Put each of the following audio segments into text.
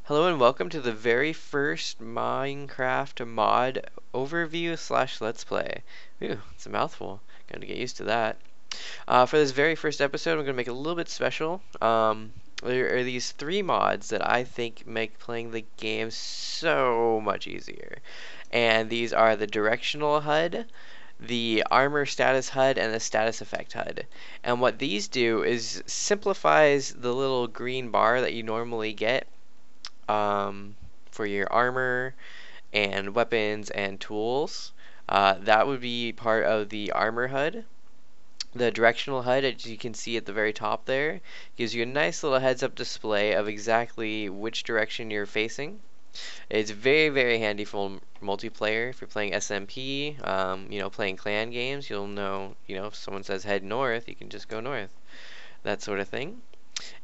Hello and welcome to the very first Minecraft mod overview slash let's play. Ooh, it's a mouthful. Gotta get used to that. For this very first episode, I'm gonna make it a little bit special. There are these three mods that I think make playing the game so much easier. And these are the directional HUD, the armor status HUD, and the status effect HUD. And what these do is simplifies the little green bar that you normally get for your armor and weapons and tools. That would be part of the armor HUD. The directional HUD, as you can see at the very top there, gives you a nice little heads-up display of exactly which direction you're facing. It's very, very handy for multiplayer. If you're playing SMP, playing clan games, you'll know, if someone says head north, you can just go north. That sort of thing.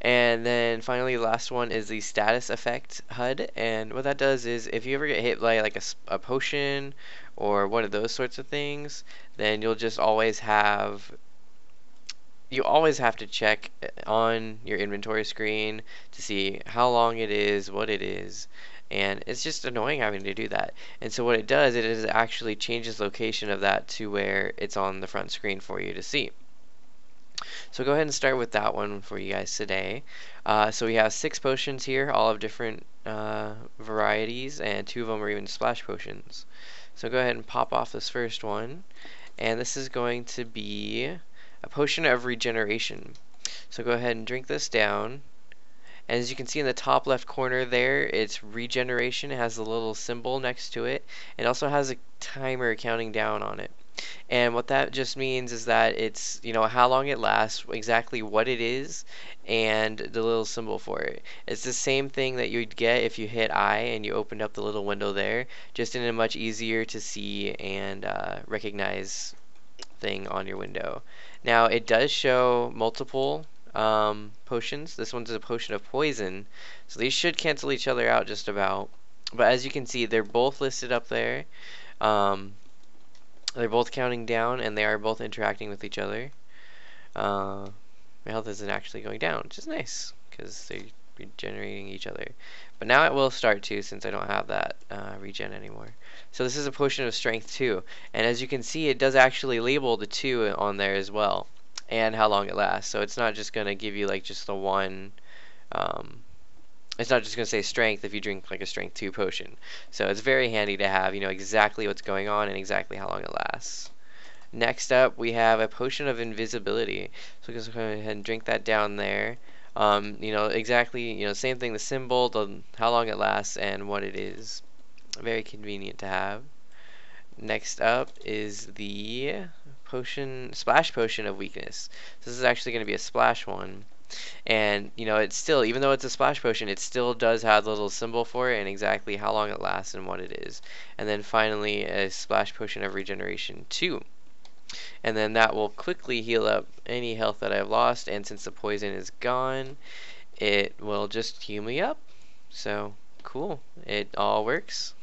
And then finally, the last one is the status effect HUD, and what that does is if you ever get hit by like a potion or one of those sorts of things, then you always have to check on your inventory screen to see how long it is, what it is, and it's just annoying having to do that. And so what it does, it is actually changes location of that to where it's on the front screen for you to see. So go ahead and start with that one for you guys today. So we have 6 potions here, all of different varieties, and 2 of them are even splash potions. So go ahead and pop off this first one, and this is going to be a potion of regeneration. So go ahead and drink this down. And as you can see in the top left corner there, it's regeneration. It has a little symbol next to it. It also has a timer counting down on it. And what that just means is that it's, how long it lasts, exactly what it is, and the little symbol for it. It's the same thing that you'd get if you hit I and you opened up the little window there, just in a much easier to see and recognize thing on your window. Now, it does show multiple potions. This one's a potion of poison, so these should cancel each other out just about. But as you can see, they're both listed up there. They're both counting down, and they are both interacting with each other. My health isn't actually going down, which is nice, because they're regenerating each other. But now it will start to, since I don't have that regen anymore. So this is a potion of strength 2. And as you can see, it does actually label the 2 on there as well, and how long it lasts. So it's not just going to give you like just the one... it's not just going to say strength if you drink like a strength 2 potion. So it's very handy to have, exactly what's going on and exactly how long it lasts. Next up, we have a potion of invisibility. So just go ahead and drink that down there. Exactly, same thing, the symbol, how long it lasts, and what it is. Very convenient to have. Next up is the splash potion of weakness. So this is actually going to be a splash one. And it's still, even though it's a splash potion, it still does have the little symbol for it and exactly how long it lasts and what it is. And then finally, a splash potion of regeneration 2. And then that will quickly heal up any health that I've lost, and since the poison is gone, it will just heal me up. So cool, it all works.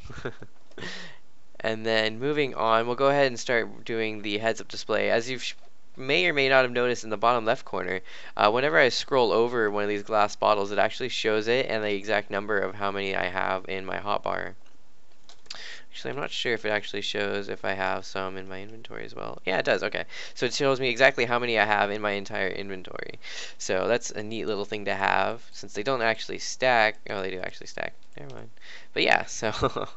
And then moving on, we'll go ahead and start doing the heads up display. As you've may or may not have noticed in the bottom left corner, whenever I scroll over one of these glass bottles, it actually shows it and the exact number of how many I have in my hotbar. Actually, I'm not sure if it actually shows if I have some in my inventory as well. Yeah, it does. Okay, so it shows me exactly how many I have in my entire inventory. So that's a neat little thing to have, since they don't actually stack. Oh, they do actually stack. Never mind. But yeah, so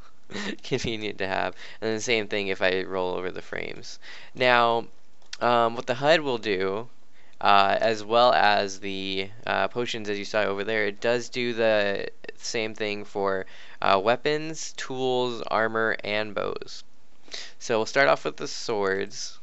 convenient to have. And then the same thing if I roll over the frames. Now, what the HUD will do, as well as the potions as you saw over there, it does do the same thing for weapons, tools, armor, and bows. So we'll start off with the swords.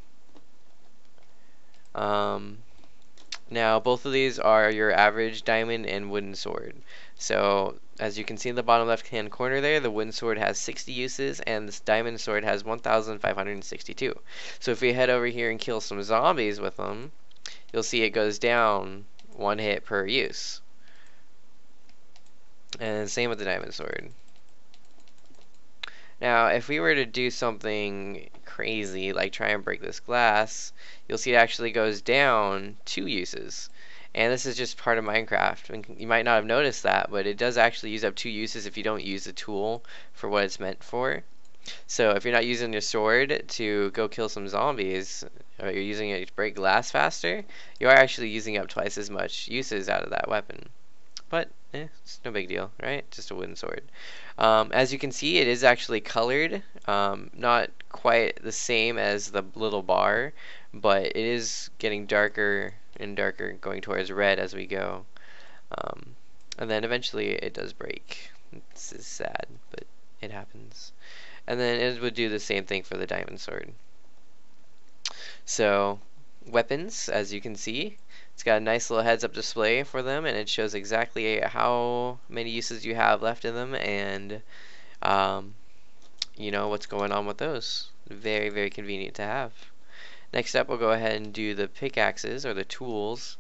Now both of these are your average diamond and wooden sword. So as you can see in the bottom left hand corner there, the wooden sword has 60 uses and this diamond sword has 1,562. So if we head over here and kill some zombies with them, you'll see it goes down 1 hit per use. And same with the diamond sword. Now if we were to do something crazy like try and break this glass, you'll see it actually goes down 2 uses. And this is just part of Minecraft. And you might not have noticed that, but it does actually use up 2 uses if you don't use the tool for what it's meant for. So if you're not using your sword to go kill some zombies, or you're using it to break glass faster, you are actually using up twice as much uses out of that weapon. But it's no big deal, right? Just a wooden sword. As you can see, it is actually colored. Not quite the same as the little bar, but it is getting darker and darker, going towards red as we go. And then eventually it does break. This is sad, but it happens. And then it would do the same thing for the diamond sword. So weapons, as you can see, it's got a nice little heads-up display for them, and it shows exactly how many uses you have left in them, and you know what's going on with those. Very, very convenient to have. Next up, we'll go ahead and do the pickaxes, or the tools.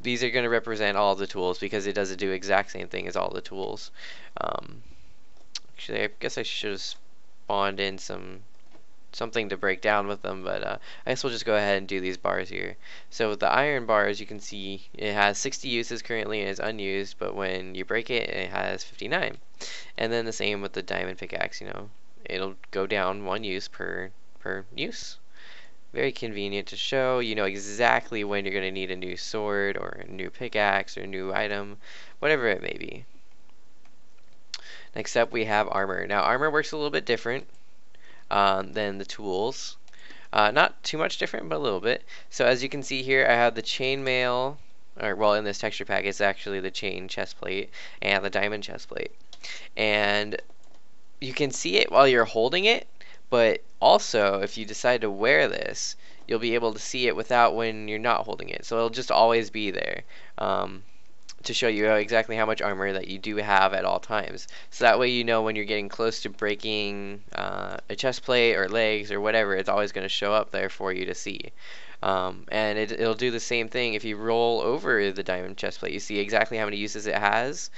These are going to represent all the tools because it does do the exact same thing as all the tools. Actually, I guess I should have spawned in something to break down with them, but I guess we'll just go ahead and do these bars here. So with the iron bars, you can see it has 60 uses currently and is unused, but when you break it, it has 59. And then the same with the diamond pickaxe, you know, it'll go down 1 use per use. Very convenient to show. You know exactly when you're going to need a new sword or a new pickaxe or a new item, whatever it may be. Next up, we have armor. Now armor works a little bit different than the tools. Not too much different, but a little bit. So as you can see here, I have the chainmail, or well, in this texture pack, it's actually the chain chest plate and the diamond chest plate. And you can see it while you're holding it, but also if you decide to wear this, you'll be able to see it without when you're not holding it. So it'll just always be there. To show you exactly how much armor that you do have at all times. So that way you know when you're getting close to breaking a chest plate or legs or whatever, it's always going to show up there for you to see. And it'll do the same thing if you roll over the diamond chest plate. You see exactly how many uses it has,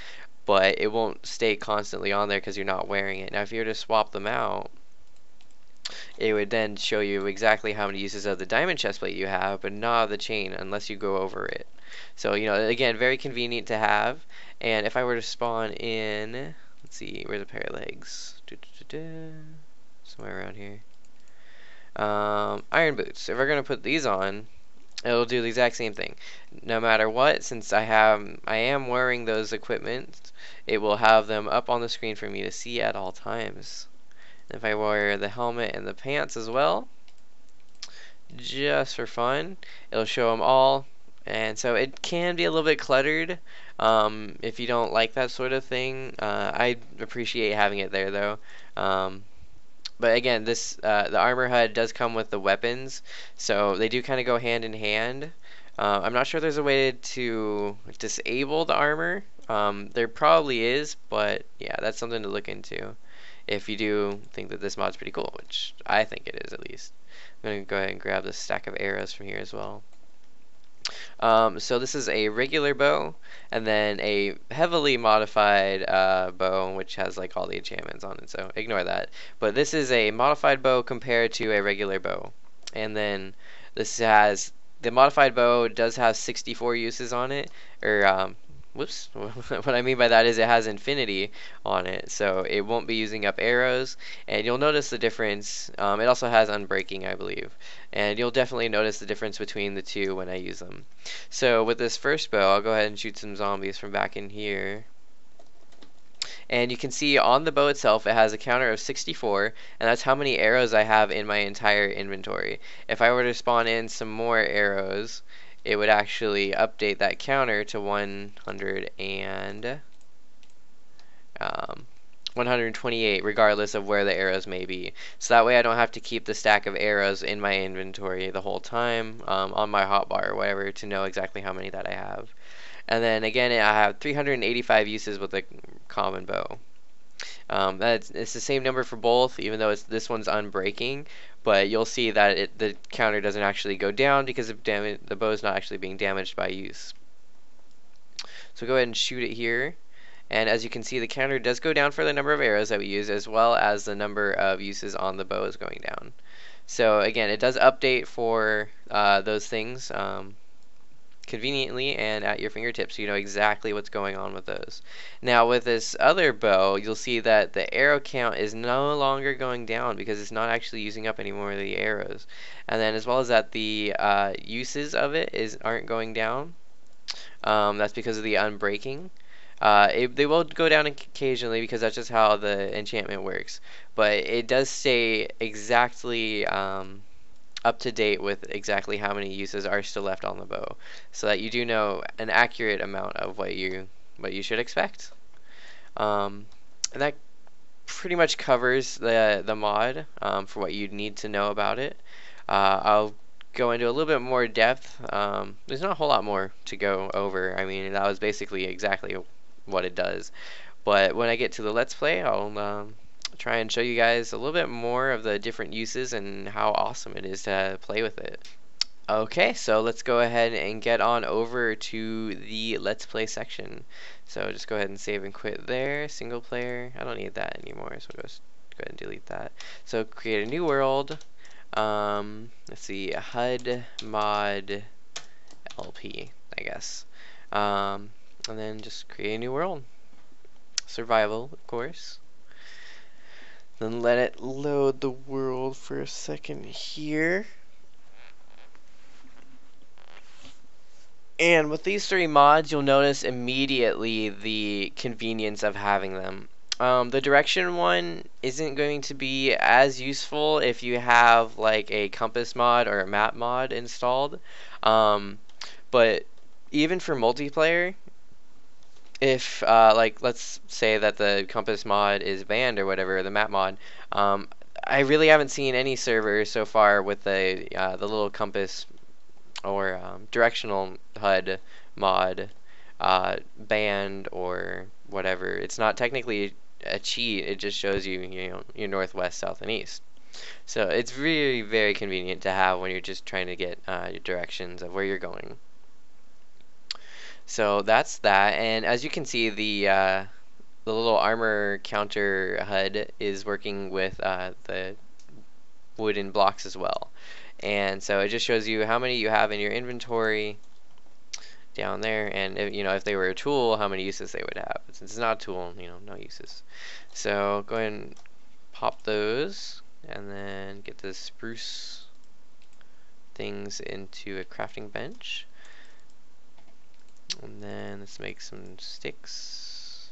but it won't stay constantly on there because you're not wearing it. Now if you were to swap them out, it would then show you exactly how many uses of the diamond chest plate you have, but not of the chain unless you go over it. So, you know, again, very convenient to have. And if I were to spawn in, let's see, where's a pair of legs? Somewhere around here. Iron boots. If we're going to put these on, it'll do the exact same thing. No matter what, since I am wearing those equipment, it will have them up on the screen for me to see at all times. If I wear the helmet and the pants as well, just for fun, it'll show them all. And so it can be a little bit cluttered if you don't like that sort of thing. I appreciate having it there though. But again, the armor HUD does come with the weapons, so they do kind of go hand in hand. I'm not sure there's a way to disable the armor. There probably is, but yeah, that's something to look into if you do think that this mod's pretty cool, which I think it is at least. I'm going to go ahead and grab this stack of arrows from here as well. So this is a regular bow, and then a heavily modified bow, which has like all the enchantments on it, so ignore that. But this is a modified bow compared to a regular bow. And then this has, the modified bow does have 64 uses on it, or whoops, what I mean by that is it has infinity on it, so it won't be using up arrows, and you'll notice the difference. It also has unbreaking, I believe, and you'll definitely notice the difference between the two when I use them. So with this first bow, I'll go ahead and shoot some zombies from back in here. And you can see on the bow itself, it has a counter of 64, and that's how many arrows I have in my entire inventory. If I were to spawn in some more arrows, it would actually update that counter to 128, regardless of where the arrows may be. So that way I don't have to keep the stack of arrows in my inventory the whole time on my hotbar or whatever to know exactly how many that I have. And then again, I have 385 uses with the common bow. It's the same number for both, even though this one's unbreaking, but you'll see that the counter doesn't actually go down because the bow is not actually being damaged by use. So go ahead and shoot it here, and as you can see, the counter does go down for the number of arrows that we use, as well as the number of uses on the bow is going down. So again, it does update for those things. conveniently and at your fingertips, so you know exactly what's going on with those. Now with this other bow, you'll see that the arrow count is no longer going down because it's not actually using up any more of the arrows. And then as well as that, the uses of it aren't going down. That's because of the unbreaking. They will go down occasionally because that's just how the enchantment works. But it does stay exactly up to date with exactly how many uses are still left on the bow, so that you do know an accurate amount of what you should expect. And that pretty much covers the mod for what you need to know about it. I'll go into a little bit more depth. There's not a whole lot more to go over. I mean, that was basically exactly what it does. But when I get to the Let's Play, I'll try and show you guys a little bit more of the different uses and how awesome it is to play with it. Okay, so let's go ahead and get on over to the Let's Play section. So just go ahead and save and quit there. Single player, I don't need that anymore, so just go ahead and delete that. So create a new world. Let's see, HUD mod LP, I guess. And then just create a new world. Survival, of course. Then let it load the world for a second here. And with these three mods, you'll notice immediately the convenience of having them. The direction one isn't going to be as useful if you have like a compass mod or a map mod installed. But even for multiplayer, if like let's say that the compass mod is banned or whatever, the map mod, I really haven't seen any server so far with the little compass or directional HUD mod banned or whatever. It's not technically a cheat, it just shows you, you know, your northwest, south, and east. So it's really very convenient to have when you're just trying to get your directions of where you're going. So that's that, and as you can see, the little armor counter HUD is working with the wooden blocks as well. And so it just shows you how many you have in your inventory down there, and if, you know, if they were a tool, how many uses they would have. But since it's not a tool, you know, no uses. So go ahead and pop those, and then get the spruce things into a crafting bench. And then let's make some sticks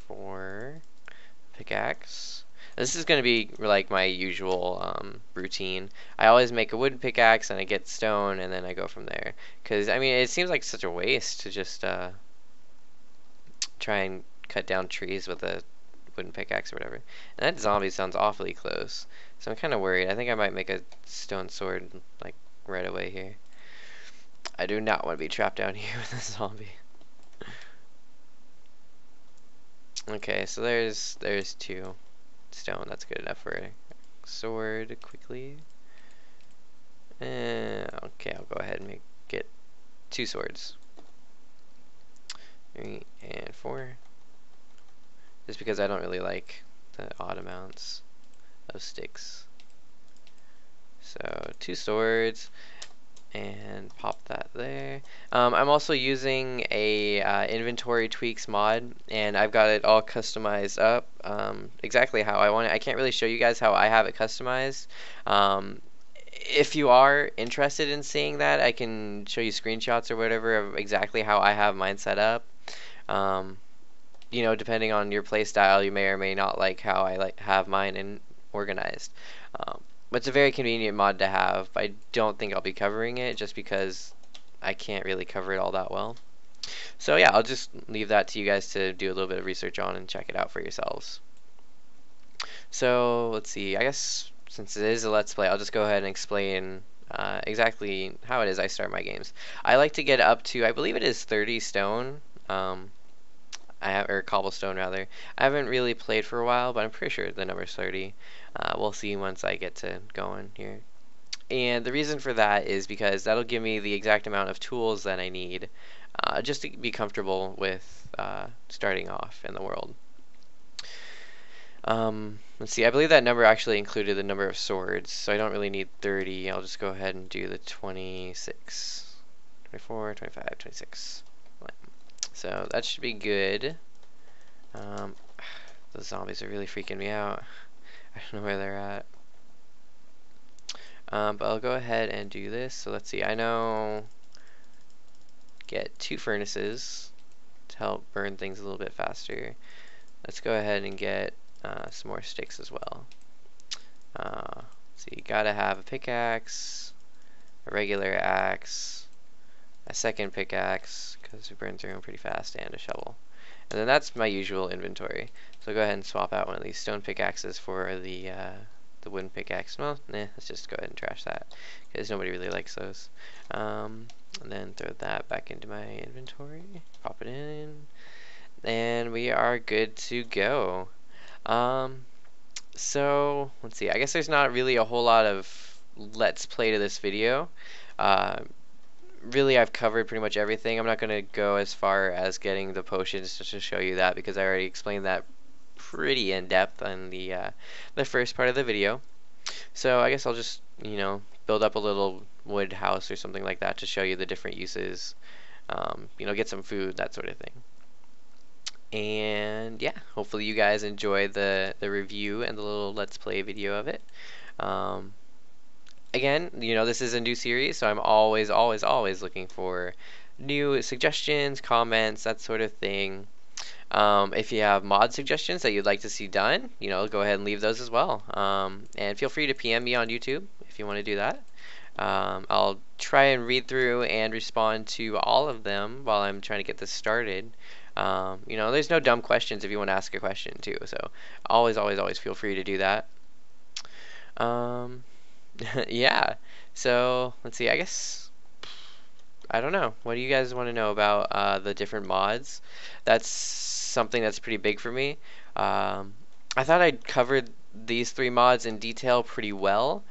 for pickaxe. This is going to be like my usual routine. I always make a wooden pickaxe and I get stone and then I go from there. Because, I mean, it seems like such a waste to just try and cut down trees with a wooden pickaxe or whatever. And that zombie sounds awfully close. So I'm kind of worried. I think I might make a stone sword like right away here. I do not want to be trapped down here with a zombie. Okay, so there's two stone. That's good enough for a sword quickly. Okay, I'll go ahead and get two swords. 3 and 4. Just because I don't really like the odd amounts of sticks. So 2 swords. And pop that there. I'm also using a inventory tweaks mod, and I've got it all customized up exactly how I want it. I can't really show you guys how I have it customized. If you are interested in seeing that, I can show you screenshots or whatever of exactly how I have mine set up. You know, depending on your play style, you may or may not like how I have mine organized. But it's a very convenient mod to have. I don't think I'll be covering it just because I can't really cover it all that well. So yeah, I'll just leave that to you guys to do a little bit of research on and check it out for yourselves. So let's see, I guess since it is a Let's Play, I'll just go ahead and explain exactly how it is I start my games. I like to get up to, I believe it is 30 stone, or cobblestone rather. I haven't really played for a while, but I'm pretty sure the number's 30. We'll see once I get to going here. And the reason for that is because that'll give me the exact amount of tools that I need just to be comfortable with starting off in the world. Let's see, I believe that number actually included the number of swords, so I don't really need 30. I'll just go ahead and do the 26. 24, 25, 26. So that should be good. Those zombies are really freaking me out. I don't know where they're at. But I'll go ahead and do this. So let's see. I know get 2 furnaces to help burn things a little bit faster. Let's go ahead and get some more sticks as well. So you gotta have a pickaxe, a regular axe, a second pickaxe because it burns through them pretty fast, and a shovel. And then that's my usual inventory. So I'll go ahead and swap out one of these stone pickaxes for the wooden pickaxe. Well, let's just go ahead and trash that because nobody really likes those. And then throw that back into my inventory, pop it in, and we are good to go. So let's see. I guess there's not really a whole lot of let's play to this video. Really, I've covered pretty much everything. I'm not going to go as far as getting the potions just to show you that because I already explained that pretty in depth on the first part of the video. So I guess I'll just, you know, build up a little wood house or something like that to show you the different uses. You know, get some food, that sort of thing. And yeah, hopefully you guys enjoy the review and the little let's play video of it. Again, you know, this is a new series, so I'm always looking for new suggestions, comments, that sort of thing. If you have mod suggestions that you'd like to see done, you know, go ahead and leave those as well. And feel free to PM me on YouTube if you want to do that. I'll try and read through and respond to all of them while I'm trying to get this started. You know, there's no dumb questions if you want to ask a question too, so always feel free to do that. Yeah, so let's see, I guess, I don't know, what do you guys want to know about the different mods? That's something that's pretty big for me. I thought I'd covered these 3 mods in detail pretty well.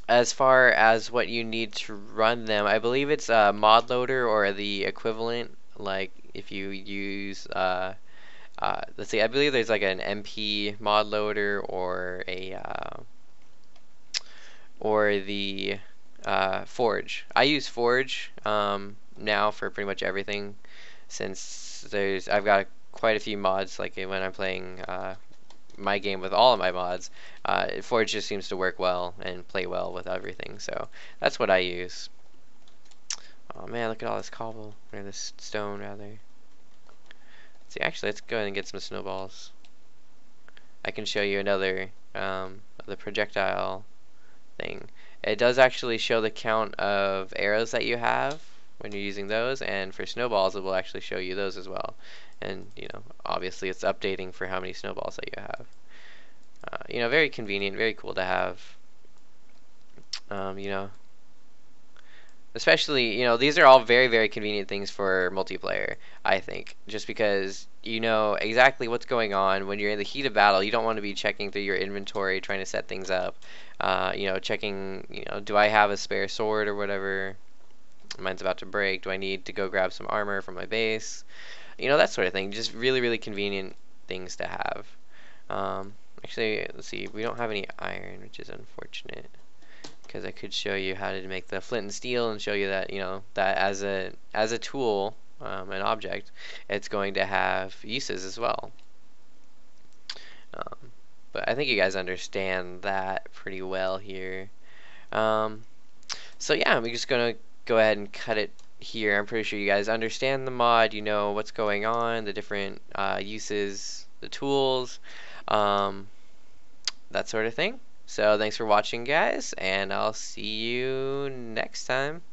As far as what you need to run them, I believe it's a mod loader or the equivalent. Like if you use let's see, I believe there's like an MP mod loader or a the Forge. I use Forge now for pretty much everything, since I've got quite a few mods. Like when I'm playing my game with all of my mods, Forge just seems to work well and play well with everything. So that's what I use. Oh man, look at all this cobble, or this stone rather. See, actually, let's go ahead and get some snowballs. I can show you another the projectile thing. It does actually show the count of arrows that you have when you're using those, and for snowballs it will actually show you those as well. And you know, obviously it's updating for how many snowballs that you have. You know, very convenient, very cool to have. You know, especially, you know, these are all very convenient things for multiplayer, I think, just because you know exactly what's going on when you're in the heat of battle. You don't want to be checking through your inventory trying to set things up, you know, checking, you know, do I have a spare sword or whatever, mine's about to break, do I need to go grab some armor from my base, you know, that sort of thing. Just really convenient things to have. Actually, let's see, we don't have any iron, which is unfortunate, because I could show you how to make the flint and steel and show you that, you know, that as a tool, an object, it's going to have uses as well. But I think you guys understand that pretty well here. So yeah, I'm just gonna go ahead and cut it here. I'm pretty sure you guys understand the mod, you know what's going on, the different uses, the tools, that sort of thing. So thanks for watching, guys, and I'll see you next time.